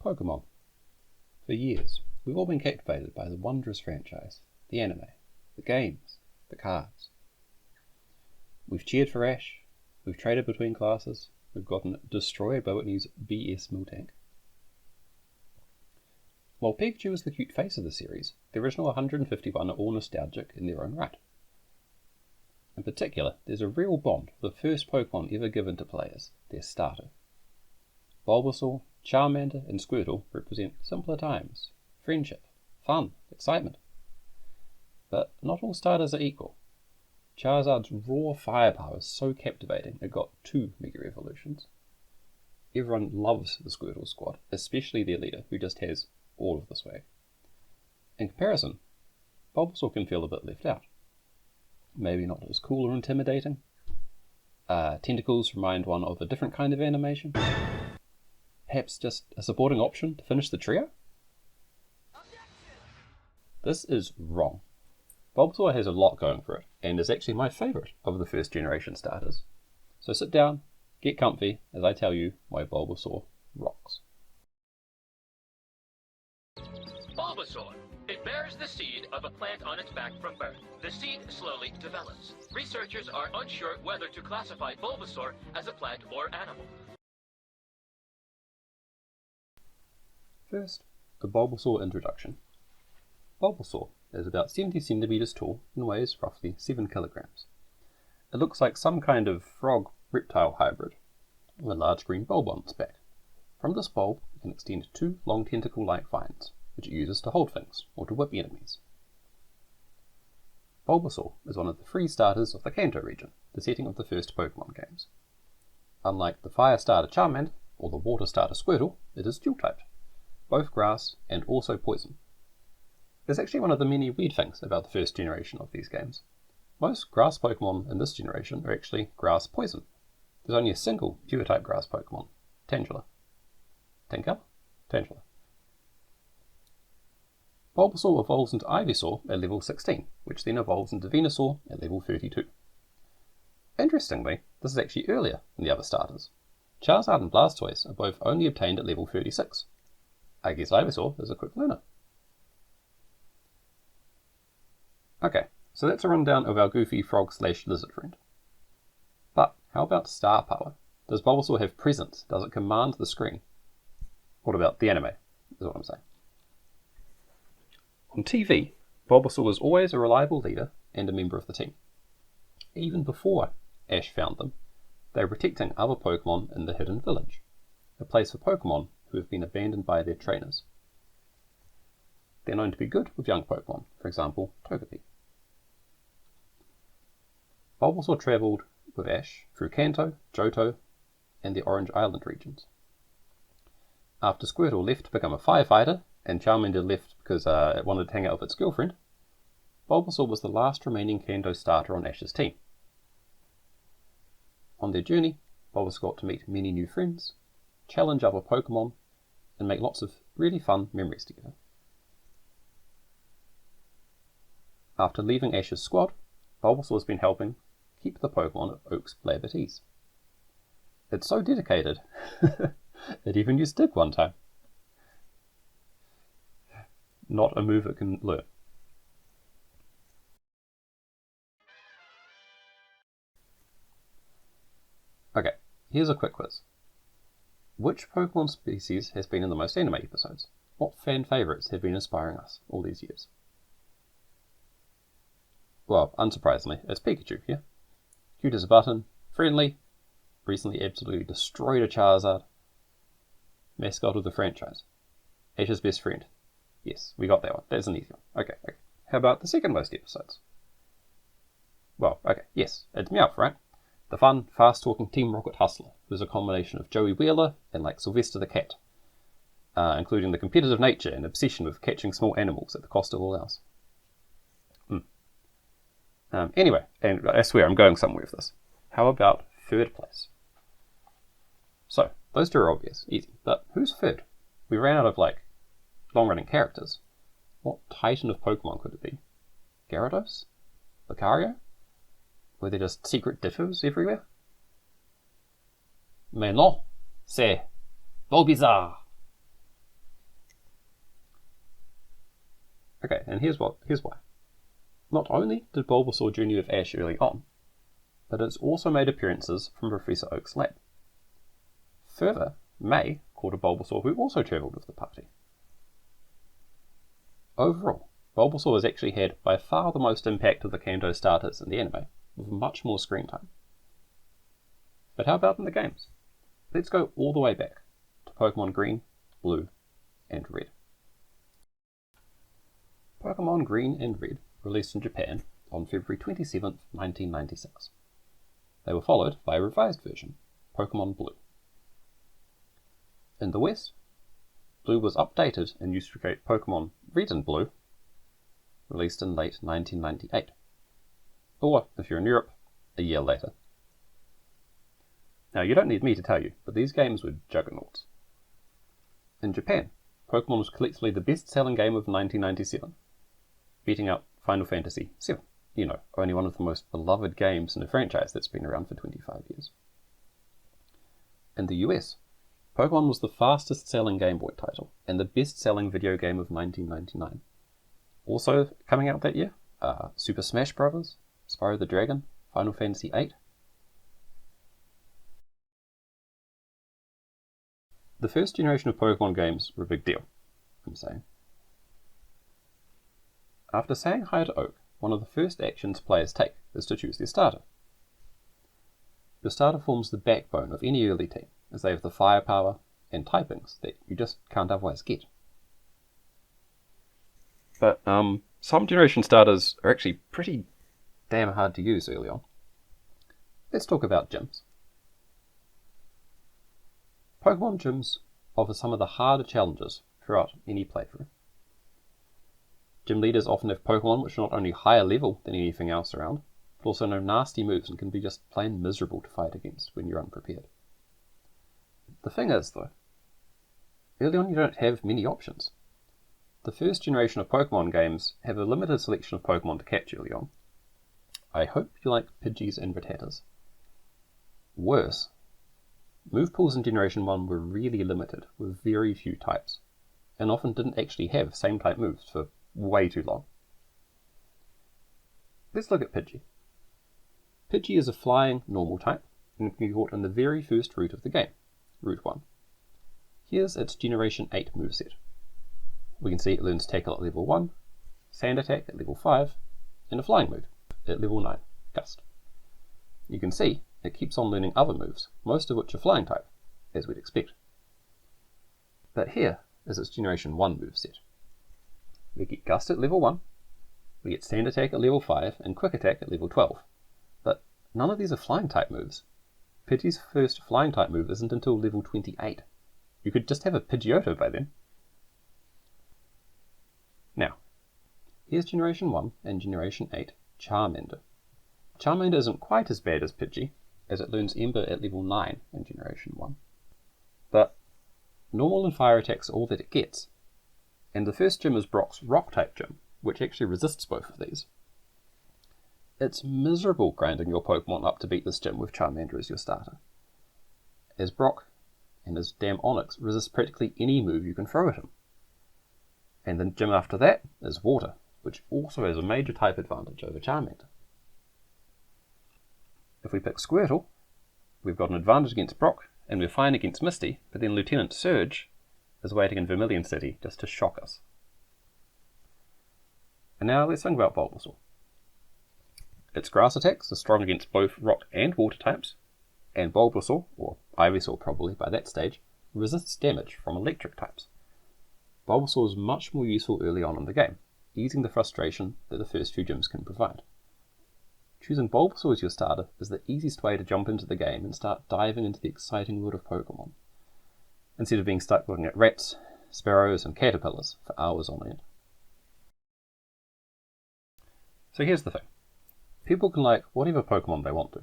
Pokemon. For years, we've all been captivated by the wondrous franchise, the anime, the games, the cards. We've cheered for Ash, we've traded between classes, we've gotten destroyed by Whitney's BS Miltank. While Pikachu is the cute face of the series, the original 151 are all nostalgic in their own right. In particular, there's a real bond with the first Pokemon ever given to players, their starter. Bulbasaur, Charmander, and Squirtle represent simpler times, friendship, fun, excitement. But not all starters are equal. Charizard's raw firepower is so captivating it got 2 Mega Evolutions. Everyone loves the Squirtle squad, especially their leader, who just has all of the swag. In comparison, Bulbasaur can feel a bit left out. Maybe not as cool or intimidating. Tentacles remind one of a different kind of animation. Perhaps just a supporting option to finish the trio? This is wrong. Bulbasaur has a lot going for it, and is actually my favourite of the first generation starters. So sit down, get comfy, as I tell you why Bulbasaur rocks. Bulbasaur. It bears the seed of a plant on its back from birth. The seed slowly develops. Researchers are unsure whether to classify Bulbasaur as a plant or animal. First, a Bulbasaur introduction. Bulbasaur is about 70 centimeters tall and weighs roughly 7 kilograms. It looks like some kind of frog-reptile hybrid, with a large green bulb on its back. From this bulb, it can extend 2 long tentacle-like vines, which it uses to hold things, or to whip enemies. Bulbasaur is one of the 3 starters of the Kanto region, the setting of the first Pokemon games. Unlike the Fire starter Charmander, or the Water starter Squirtle, it is dual-typed, both grass and also poison. There's actually one of the many weird things about the first generation of these games. Most grass Pokemon in this generation are actually grass poison. There's only a single pure-type grass Pokemon, Tangela. Tangela. Bulbasaur evolves into Ivysaur at level 16, which then evolves into Venusaur at level 32. Interestingly, this is actually earlier than the other starters. Charizard and Blastoise are both only obtained at level 36. I guess Ivysaur is a quick learner. Okay, so that's a rundown of our goofy frog/lizard friend. But how about star power? Does Bulbasaur have presence? Does it command the screen? What about the anime, is what I'm saying. On TV, Bulbasaur was always a reliable leader and a member of the team. Even before Ash found them, they were protecting other Pokemon in the Hidden Village, a place for Pokemon who have been abandoned by their trainers. They're known to be good with young Pokemon, for example, Togepi. Bulbasaur travelled with Ash through Kanto, Johto, and the Orange Island regions. After Squirtle left to become a firefighter, and Charmander left because it wanted to hang out with its girlfriend, Bulbasaur was the last remaining Kanto starter on Ash's team. On their journey, Bulbasaur got to meet many new friends, challenge other Pokemon, and make lots of really fun memories together. After leaving Ash's squad, Bulbasaur has been helping keep the Pokemon at Oak's lab at ease. It's so dedicated, it even used Dig one time. Not a move it can learn. Okay, here's a quick quiz. Which Pokemon species has been in the most anime episodes? What fan favourites have been inspiring us all these years? Well, unsurprisingly, it's Pikachu, yeah? Cute as a button, friendly, recently absolutely destroyed a Charizard, mascot of the franchise, Ash's best friend. Yes, we got that one. That's an easy one. Okay. How about the second most episodes? Well, okay, yes, it's Meowth, right? The fun, fast-talking Team Rocket hustler, who's a combination of Joey Wheeler and like Sylvester the cat, including the competitive nature and obsession with catching small animals at the cost of all else. Anyway, and I swear I'm going somewhere with this. How about third place? So, those two are obvious, easy, but who's third? We ran out of, long-running characters. What titan of Pokemon could it be? Gyarados? Lucario? Were there just secret differs everywhere? Mais non, c'est Bulbasaur. Okay, and here's why. Not only did Bulbasaur journey with Ash early on, but it's also made appearances from Professor Oak's lab. Further, May caught a Bulbasaur who also travelled with the party. Overall, Bulbasaur has actually had by far the most impact of the Kanto starters in the anime, with much more screen time. But how about in the games? Let's go all the way back to Pokemon Green, Blue, and Red. Pokemon Green and Red released in Japan on February 27, 1996. They were followed by a revised version, Pokemon Blue. In the West, Blue was updated and used to create Pokemon Red and Blue, released in late 1998. Or, if you're in Europe, a year later. Now, you don't need me to tell you, but these games were juggernauts. In Japan, Pokemon was collectively the best-selling game of 1997, beating out Final Fantasy VII. You know, only one of the most beloved games in a franchise that's been around for 25 years. In the US, Pokemon was the fastest-selling Game Boy title, and the best-selling video game of 1999. Also coming out that year, Super Smash Bros., Spyro the Dragon, Final Fantasy VIII. The first generation of Pokemon games were a big deal, I'm saying. After saying hi to Oak, one of the first actions players take is to choose their starter. Your starter forms the backbone of any early team, as they have the firepower and typings that you just can't otherwise get. But some generation starters are actually pretty damn hard to use early on. Let's talk about gyms. Pokemon gyms offer some of the harder challenges throughout any playthrough. Gym leaders often have Pokemon which are not only higher level than anything else around, but also know nasty moves and can be just plain miserable to fight against when you're unprepared. The thing is, though, early on you don't have many options. The first generation of Pokemon games have a limited selection of Pokemon to catch early on. I hope you like Pidgeys and Rattatas. Worse, move pools in Generation 1 were really limited, with very few types, and often didn't actually have same type moves for way too long. Let's look at Pidgey. Pidgey is a flying normal type, and can be caught in the very first route of the game, Route 1. Here's its Generation 8 moveset. We can see it learns Tackle at level 1, Sand Attack at level 5, and a flying move at level 9, Gust. You can see it keeps on learning other moves, most of which are flying type, as we'd expect. But here is its Generation 1 moveset. We get Gust at level 1, we get Sand Attack at level 5, and Quick Attack at level 12. But none of these are flying type moves. Pidgey's first flying type move isn't until level 28. You could just have a Pidgeotto by then. Now, here's Generation 1 and Generation 8 Charmander. Charmander isn't quite as bad as Pidgey, as it learns Ember at level 9 in Generation 1. But normal and fire attacks are all that it gets. And the first gym is Brock's Rock-type gym, which actually resists both of these. It's miserable grinding your Pokemon up to beat this gym with Charmander as your starter, as Brock and his damn Onix resist practically any move you can throw at him. And the gym after that is Water, which also has a major type advantage over Charmander. If we pick Squirtle, we've got an advantage against Brock, and we're fine against Misty, but then Lieutenant Surge is waiting in Vermilion City just to shock us. And now let's think about Bulbasaur. Its grass attacks are strong against both rock and water types, and Bulbasaur, or Ivysaur probably by that stage, resists damage from electric types. Bulbasaur is much more useful early on in the game, easing the frustration that the first few gyms can provide. Choosing Bulbasaur as your starter is the easiest way to jump into the game and start diving into the exciting world of Pokemon, instead of being stuck looking at rats, sparrows, and caterpillars for hours on end. So here's the thing. People can like whatever Pokemon they want to.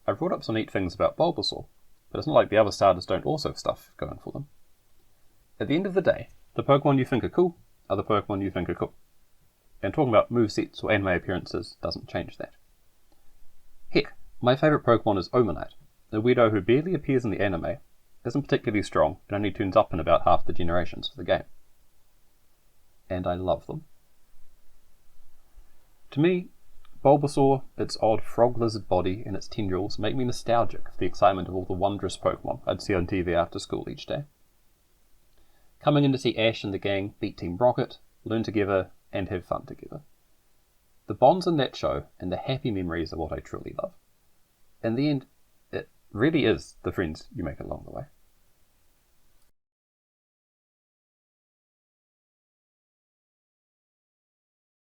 I've brought up some neat things about Bulbasaur, but it's not like the other starters don't also have stuff going for them. At the end of the day, the Pokemon you think are cool are the Pokemon you think are cool. And talking about movesets or anime appearances doesn't change that. Heck, my favourite Pokemon is Omanite, a weirdo who barely appears in the anime, isn't particularly strong, and only turns up in about half the generations of the game. And I love them. To me, Bulbasaur, its odd frog lizard body and its tendrils make me nostalgic for the excitement of all the wondrous Pokemon I'd see on TV after school each day. Coming in to see Ash and the gang beat Team Rocket, learn together, and have fun together. The bonds in that show and the happy memories are what I truly love. In the end, it really is the friends you make along the way.